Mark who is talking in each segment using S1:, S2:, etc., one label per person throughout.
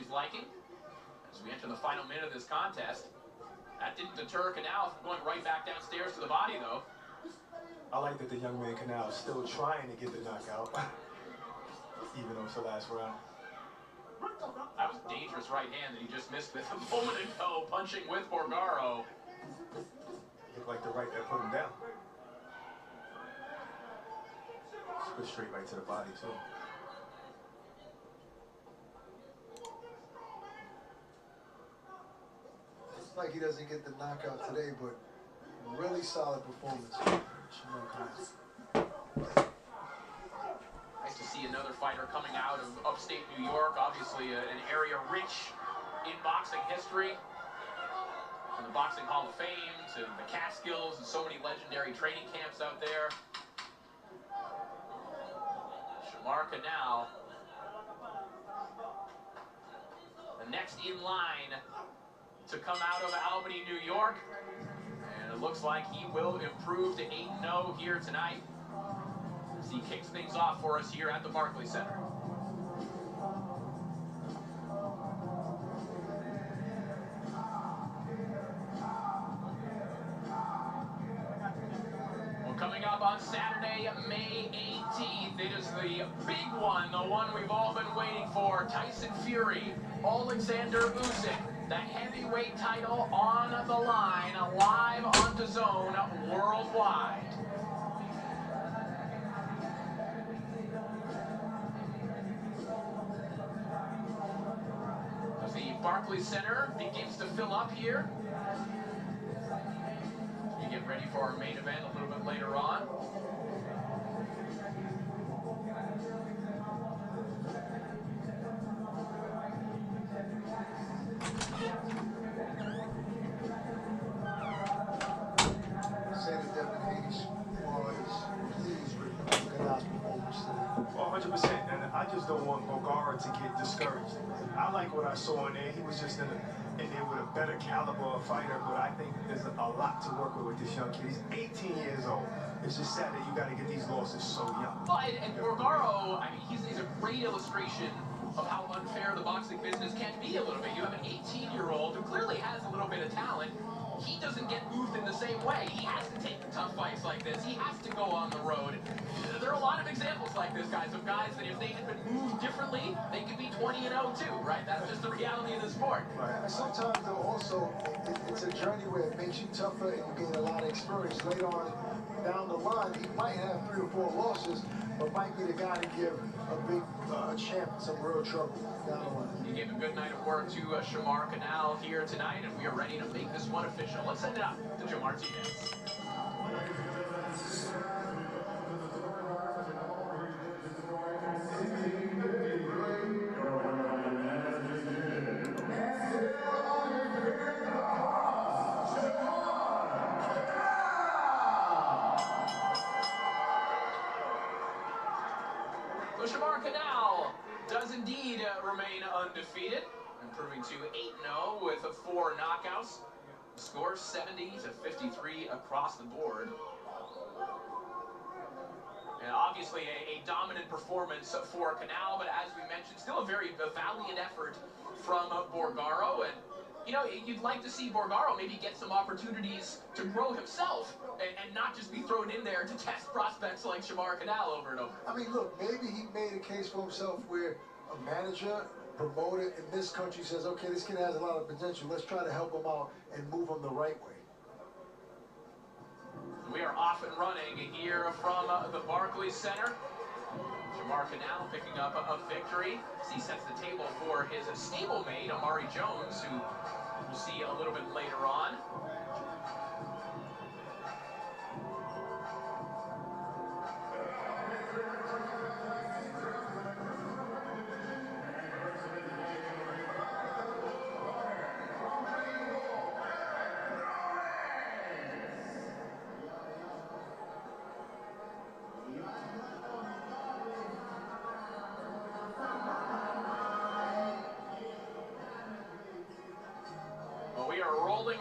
S1: referee's liking as we enter the final minute of this contest. That didn't deter Canal from going right back downstairs to the body, though.
S2: I like that the young man Canal is still trying to get the knockout, even though it's the last round.
S1: That was a dangerous right hand that he just missed with a moment ago, punching with Borgaro.
S2: Looked like the right that put him down. Split straight right to the body, too.
S3: It's like he doesn't get the knockout today, but really solid performance.
S1: Nice to see another fighter coming out of upstate New York, obviously an area rich in boxing history. From the Boxing Hall of Fame to the Catskills and so many legendary training camps out there. Shamar Canal, the next in line to come out of Albany, New York. And it looks like he will improve to 8-0 here tonight as he kicks things off for us here at the Barclays Center. Well, coming up on Saturday, May 18th, it is the big one, the one we've all been waiting for. Tyson Fury, Alexander Usyk. The heavyweight title on the line, live on DAZN worldwide. As the Barclays Center begins to fill up here, we get ready for our main event a little bit later on.
S2: Well, 100%, and I just don't want Borgaro to get discouraged. I like what I saw in there. He was just in there with a better caliber of fighter, but I think there's a lot to work with this young kid. He's 18 years old. It's just sad that you got to get these losses so young.
S1: But, and Borgaro, I mean, he's a great illustration of how unfair the boxing business can be a little bit. You have an 18-year-old who clearly has a little bit of talent. He doesn't get moved in the same way. He has to take tough fights like this. He has to go on the road. There are a lot of examples like this, guys, of guys that if they had been moved differently, they could be 20-0 too, right? That's just the reality of the sport.
S3: Right. And sometimes, though, also, it's a journey where it makes you tougher and you gain a lot of experience. Later on down the line, he might have 3 or 4 losses, but might be the guy to give a big champ some real trouble down the line.
S1: He gave a good night of work to Shamar Canal here tonight, and we are ready to make this one official. Let's send it up to Joe Martinez. So Shamar Canal does indeed remain undefeated, improving to 8-0 with 4 knockouts. Score 70-53 across the board. And obviously a dominant performance for Canal, but as we mentioned, still a very valiant effort from Borgaro. And, you know, you'd like to see Borgaro maybe get some opportunities to grow himself and not just be thrown in there to test prospects like Shamar Canal over and over.
S3: I mean, look, maybe he made a case for himself where a manager, promoter in this country says, okay, this kid has a lot of potential. Let's try to help him out and move him the right way.
S1: We are off and running here from the Barclays Center. Shamar Canal picking up a victory as he sets the table for his stablemate, Amari Jones, who we'll see a little bit later on.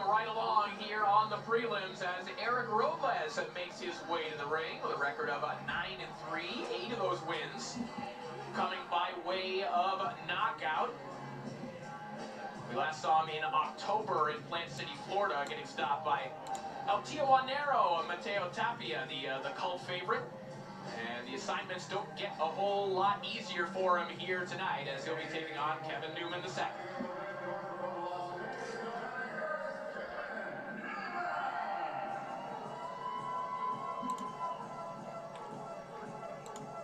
S1: Right along here on the prelims as Eric Robles makes his way to the ring with a record of 9-3, 8 of those wins coming by way of knockout. in October in Plant City, Florida, getting stopped by El Tijuanero, Mateo Tapia, the cult favorite. And the assignments don't get a whole lot easier for him here tonight, as he'll be taking on Kevin Newman II.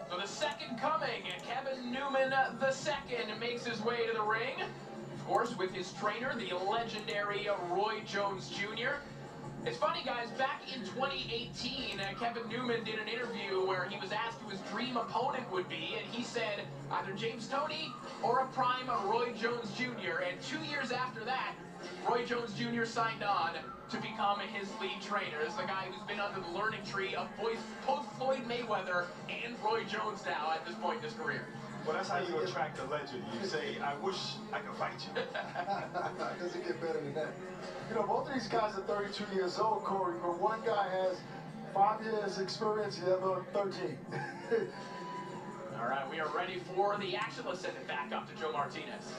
S1: So the second coming, Kevin Newman II makes his way to the ring. Of course, with his trainer, the legendary Roy Jones Jr. It's funny, guys, back in 2018, Kevin Newman did an interview where he was asked who his dream opponent would be, and he said either James Toney or a prime Roy Jones Jr. And 2 years after that, Roy Jones Jr. signed on to become his lead trainer. This is the guy who's been under the learning tree of both Floyd Mayweather and Roy Jones now at this point in his career.
S2: Well, that's how you attract a legend. You say, I wish I could fight you.
S3: Doesn't get better than that. You know, both of these guys are 32 years old, Corey, but one guy has 5 years experience, the other 13.
S1: All right, we are ready for the action. Let's send it back up to Joe Martinez.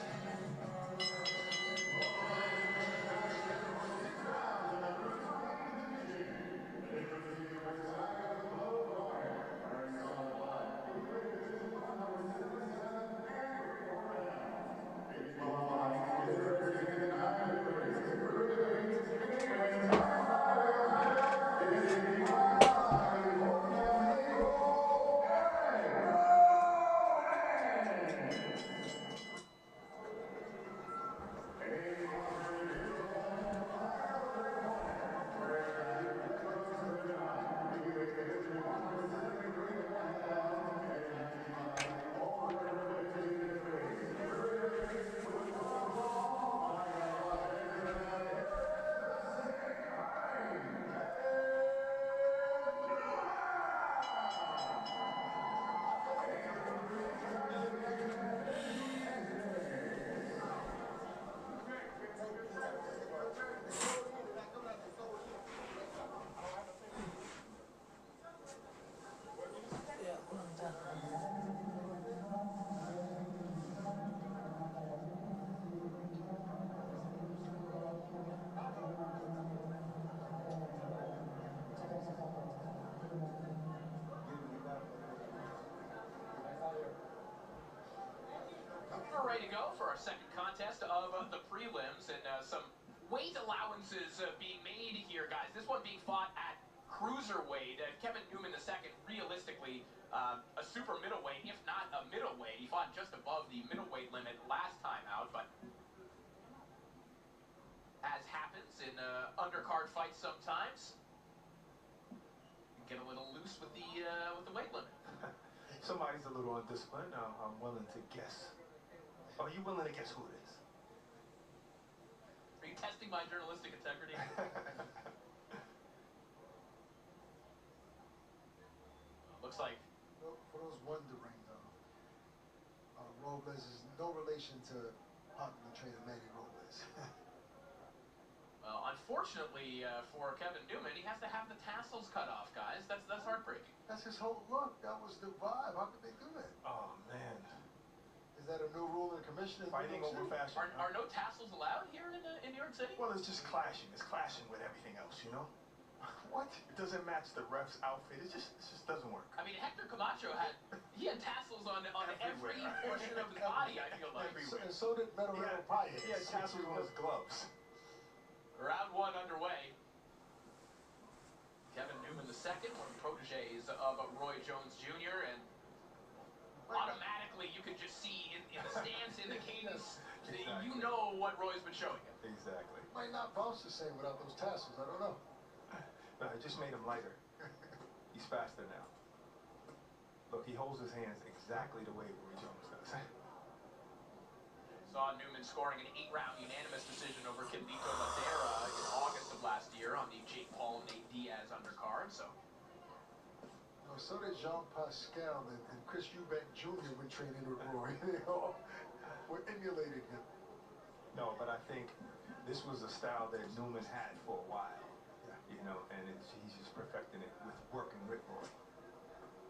S1: Ready to go for our second contest of the prelims, and some weight allowances being made here, guys. This one being fought at cruiserweight. Kevin Newman II, realistically, a super middleweight, if not a middleweight. He fought just above the middleweight limit last time out, but as happens in undercard fights sometimes, you get a little loose with the weight limit.
S2: Somebody's a little undisciplined. I'm willing to guess. Are you willing to guess who it is?
S1: Are you testing my journalistic integrity? Looks like...
S3: For those wondering, Robles is no relation to popular trainer Manny Robles.
S1: Well, unfortunately for Kevin Newman, he has to have the tassels cut off, guys. That's heartbreaking.
S3: That's his whole look. That was the vibe. How could they do that?
S2: Oh, man.
S3: Is that a new rule in commissioning?
S2: Fighting over fashion.
S1: Are no tassels allowed here in New York City?
S2: Well, it's just clashing. It's clashing with everything else, you know? What? It doesn't match the ref's outfit. It just doesn't work.
S1: I mean, Hector Camacho had tassels on every portion of his body, I feel like.
S3: And so did Metal Paez.
S2: He had tassels on his gloves.
S1: Round one underway. Kevin Newman II, one of the proteges of Roy Jones Jr., and automatically you can just see in the stance, in the cadence, exactly. You know what Roy's been showing him.
S2: Exactly.
S3: Might not bounce the same without those tassels. I don't know.
S2: No, it just made him lighter. He's faster now. Look, he holds his hands exactly the way Roy Jones does.
S1: Saw Newman scoring an 8-round unanimous decision over Quinito Ladera in August of last year on the Jake Paul and Nate Diaz undercard.
S3: So did Jean Pascal and Chris Eubank Jr. when training with Roy. They all were emulating him.
S2: No, but I think this was a style that Newman had for a while. Yeah. You know, and he's just perfecting it with working with Roy.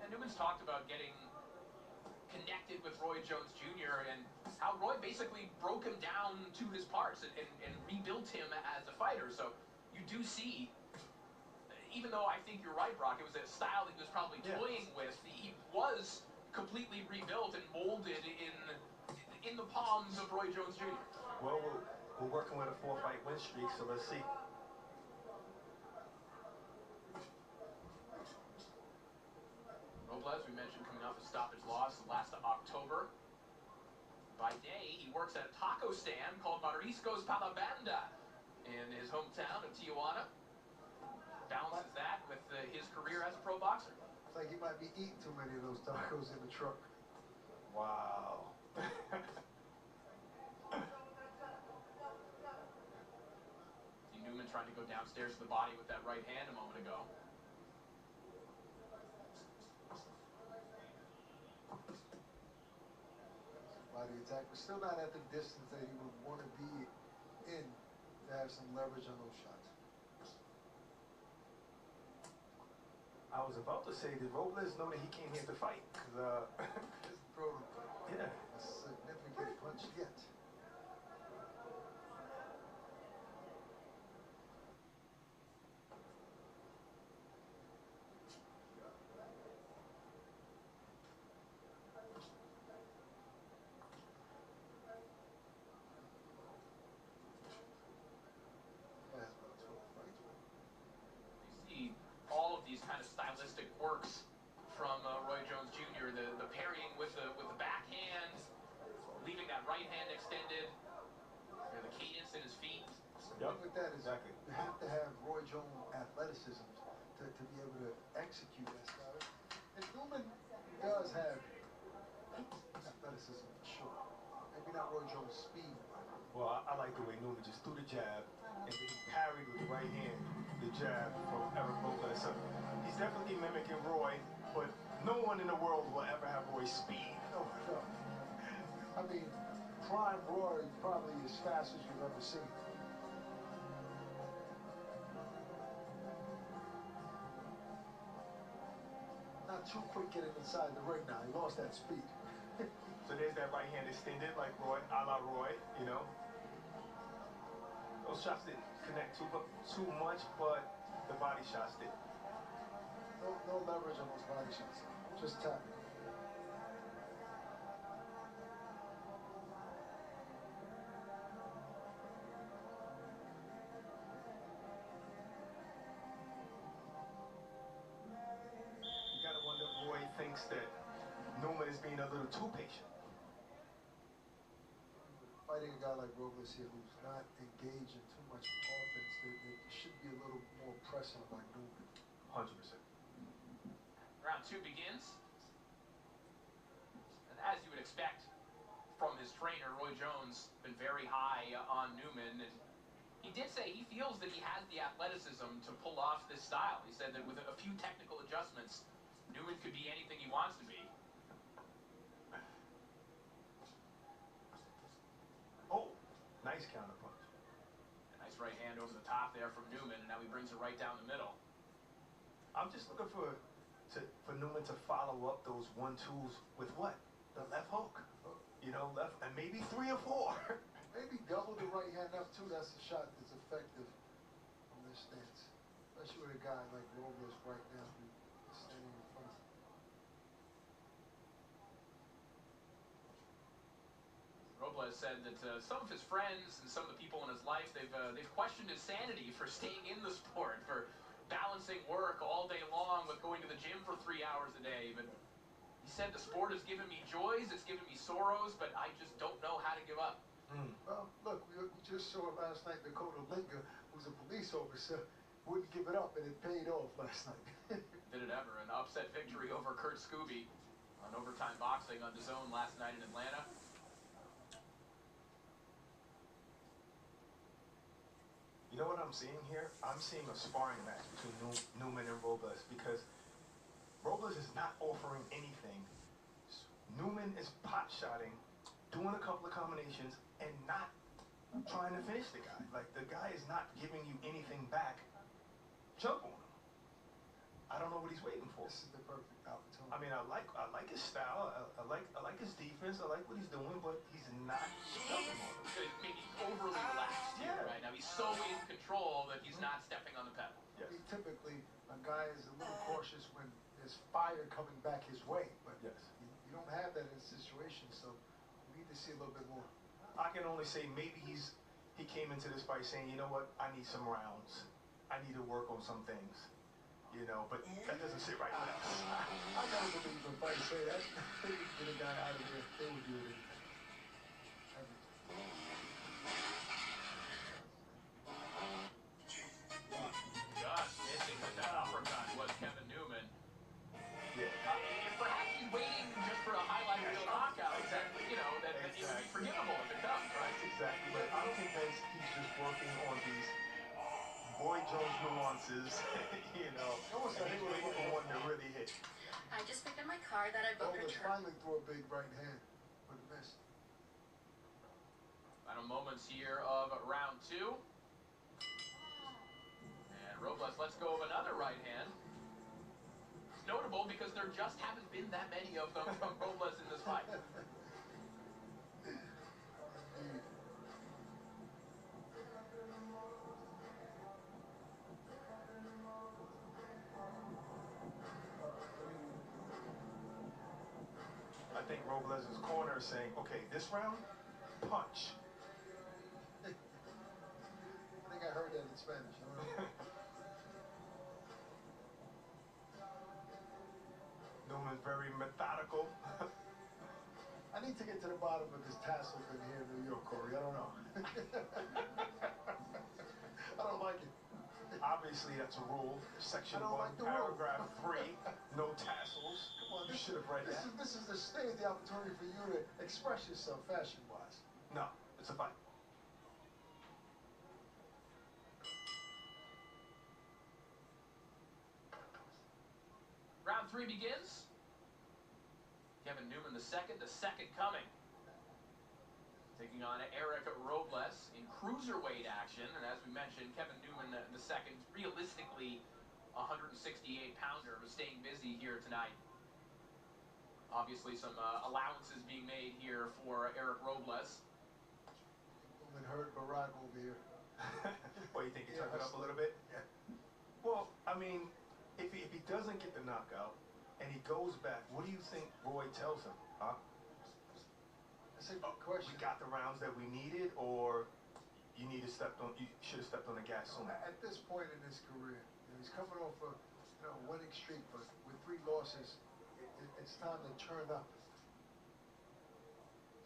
S1: And Newman's talked about getting connected with Roy Jones Jr. and how Roy basically broke him down to his parts and rebuilt him as a fighter. So you do see, even though I think you're right, Brock, it was a style that he was probably toying with, he was completely rebuilt and molded in the palms of Roy Jones Jr.
S2: Well, we're working with a 4-fight win streak, so let's see.
S1: Robles, we mentioned, coming off a stoppage loss last October. By day, he works at a taco stand called Mariscos Palabanda in his hometown of Tijuana. Balances that with his career as a pro boxer.
S3: It's like he might be eating too many of those tacos in the truck.
S2: Wow.
S1: See Newman trying to go downstairs to the body with that right hand a moment ago.
S3: Body attack, but still not at the distance that he would want to be in to have some leverage on those shots.
S2: I was about to say, did Robles know that he came here to fight? Because,
S3: Just throw
S2: yeah.
S3: a significant punch yet.
S1: All of these kind of stylistic works from Roy Jones Jr. The parrying with the backhand, leaving that right hand extended, the cadence in his feet.
S3: The thing with that is you have to have Roy Jones athleticism to be able to execute that style. And Newman does have athleticism for sure. Maybe not Roy Jones' speed.
S2: Well, I like the way Newman just threw the jab and then he parried with the right hand the jab from Eric Robles. So he's definitely mimicking Roy, but no one in the world will ever have Roy's speed.
S3: No. I mean, prime Roy probably as fast as you've ever seen. Not too quick getting inside the ring now. He lost that speed.
S2: So there's that right hand extended like Roy, a la Roy, you know. Those shots didn't connect too much, but the body shots did.
S3: No leverage on those body shots. Just tapping.
S2: You gotta wonder if Roy thinks that Newman is being a little too patient.
S3: Fighting a guy like Robles here who's not engaged in too much offense, there should be a little more pressing by Newman.
S2: 100%.
S1: Round two begins. And as you would expect from his trainer, Roy Jones, been very high on Newman. And he did say he feels that he has the athleticism to pull off this style. He said that with a few technical adjustments, Newman could be anything he wants to be.
S2: Oh, nice counter punch.
S1: A nice right hand over the top there from Newman, and now he brings it right down the middle.
S2: I'm just looking for Newman to follow up those 1-2s with what? The left hook. You know, left, and maybe 3 or 4.
S3: Maybe double the right hand up too. That's a shot that's effective from this stance. Especially with a guy like Robles right now who's standing in front.
S1: Robles said that some of his friends and some of the people in his life, they've questioned his sanity for staying in the sport, for balancing work all day long with going to the gym for 3 hours a day. But he said the sport has given me joys, it's given me sorrows, but I just don't know how to give up.
S3: Well, look, we just saw it last night. Dakota Linga, who's a police officer, wouldn't give it up, and it paid off last night.
S1: Did it ever? An upset victory over Kurt Scooby on Overtime Boxing on DAZN last night in Atlanta.
S2: You know what I'm seeing here? I'm seeing a sparring match between Newman and Robles because Robles is not offering anything. Newman is pot-shotting, doing a couple of combinations, and not trying to finish the guy. Like, the guy is not giving you anything back. Jump on him. I don't know what he's waiting for.
S3: This is the perfect opportunity.
S2: I mean, I like his style. I like his defense. I like what he's doing, but he's not stepping on it.
S1: Maybe overly relaxed here right now. He's so in control that he's not stepping on the pedal.
S2: Yes.
S3: Typically, a guy is a little cautious when there's fire coming back his way, but
S2: yes,
S3: you don't have that in this situation, so we need to see a little bit more.
S2: I can only say maybe he came into this fight saying, you know what, I need some rounds. I need to work on some things. You know, but that doesn't sit right with us.
S3: I never believe when fighters say that. They would get a guy out of there. They would do it.
S1: Just missing with that uppercut was Kevin Newman.
S2: Yeah.
S1: Perhaps he's waiting just for a highlight reel knockout. Exactly. You know, that it would be forgivable if it comes, right?
S2: Exactly. But I'm convinced he's just working on these Boy Jones nuances, you know, and he's waiting for one to really hit.
S4: I just picked up my car that I booked
S3: Robles finally threw a big right hand, but missed.
S1: Final moments here of round 2. And Robles lets go of another right hand. It's notable because there just haven't been that many of them from Robles in this fight.
S2: I think Robles' corner is saying, okay, this round, punch.
S3: I think I heard that in Spanish.
S2: Newman's very methodical.
S3: I need to get to the bottom of this tassel thing here in New York, Corey. I don't know. I don't like it.
S2: Obviously, that's a rule. Section 1,
S3: like
S2: paragraph 3, no tassels. Come on, you should have read that.
S3: This is the stage, the opportunity for you to express yourself fashion-wise.
S2: No, it's a fight.
S1: Round 3 begins. Kevin Newman the second coming. Taking on Eric Robles in cruiserweight action. And as we mentioned, Kevin Newman the second, realistically 168-pounder, but staying busy here tonight. Obviously some allowances being made here for Eric Robles.
S3: Newman hurt Barack over here.
S2: Well, you think he took it up a little bit? Yeah. Well, I mean, if he doesn't get the knockout and he goes back, what do you think Roy tells him? Huh?
S3: That's a good question.
S2: We got the rounds that we needed, or you should have stepped on the gas sooner?
S3: At this point in his career, he's coming off a winning streak, but with 3 losses, it's time to turn up,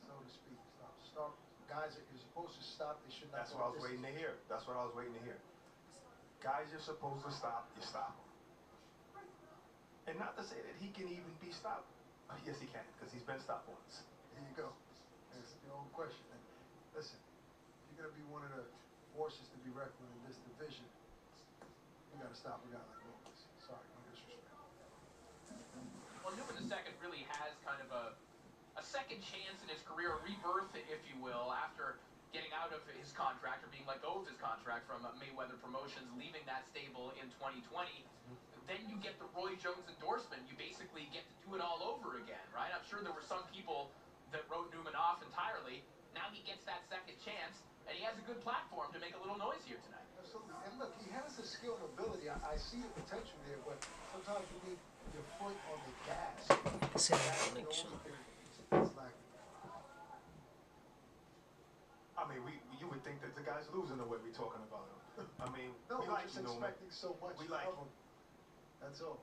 S3: so to speak. Stop. Guys that you're supposed to stop, they should not.
S2: That's what I was waiting to hear. That's what I was waiting to hear. Guys you're supposed to stop, you stop. And not to say that he can even be stopped. Yes, he can, because he's been stopped once.
S3: Here you go. That's the old question. And listen, if you're going to be one of the forces to be reckoned in this division, you got to stop a guy like Robles. Sorry, no disrespect.
S1: Well, Newman the second really has kind of a second chance in his career, a rebirth, if you will, after getting out of his contract or being let go of his contract from Mayweather Promotions, leaving that stable in 2020. Then you get the Roy Jones endorsement. You basically get to do it all over again, right? I'm sure there were some people that wrote Newman off entirely. Now he gets that second chance, and he has a good platform to make a little noise here tonight.
S3: Absolutely. And look, he has the skill and ability. I see the potential there, but sometimes you need your foot on the gas. It's like,
S2: I mean, you would think that the guy's losing the way we're talking about him. I mean,
S3: no,
S2: we
S3: we're
S2: like
S3: just
S2: you, Newman.
S3: expecting so much
S2: We like
S3: of him. That's all.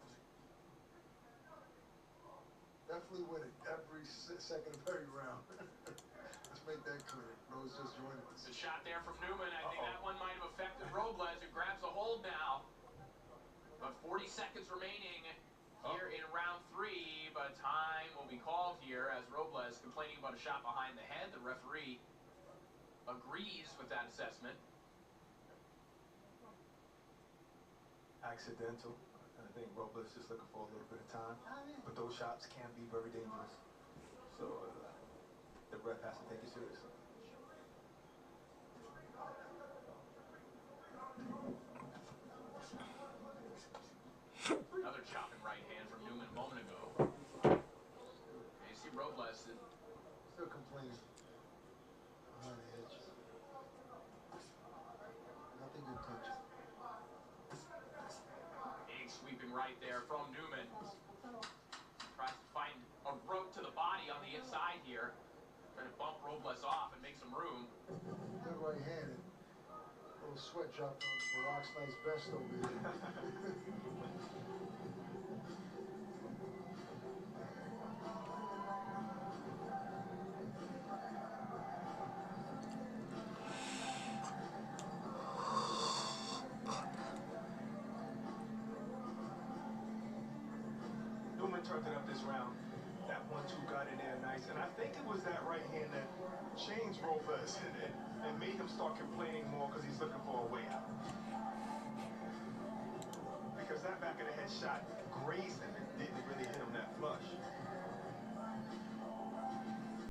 S3: Definitely winning every second of every round. Let's make that clear. Rose just joined us.
S1: The shot there from Newman. I think that one might have affected Robles, who grabs a hold now. But 40 seconds remaining here in round 3. But time will be called here as Robles complaining about a shot behind the head. The referee agrees with that assessment.
S2: Accidental. I think Robles just looking for a little bit of time. But those shots can be very dangerous. So the ref has to take it seriously.
S1: Another chopping right hand from Newman a moment ago. there from Newman. Tries to find a rope to the body on the inside here. Trying to bump Robles off and make some room.
S3: Good right-handed. A little sweat dropped on Barack's nice vest over here.
S2: Newman turned it up this round. That 1-2 got in there nice. And I think it was that right hand that changed Robles and made him start complaining more because he's looking for a way out. Because that back of the head shot grazed him and didn't really hit him that flush.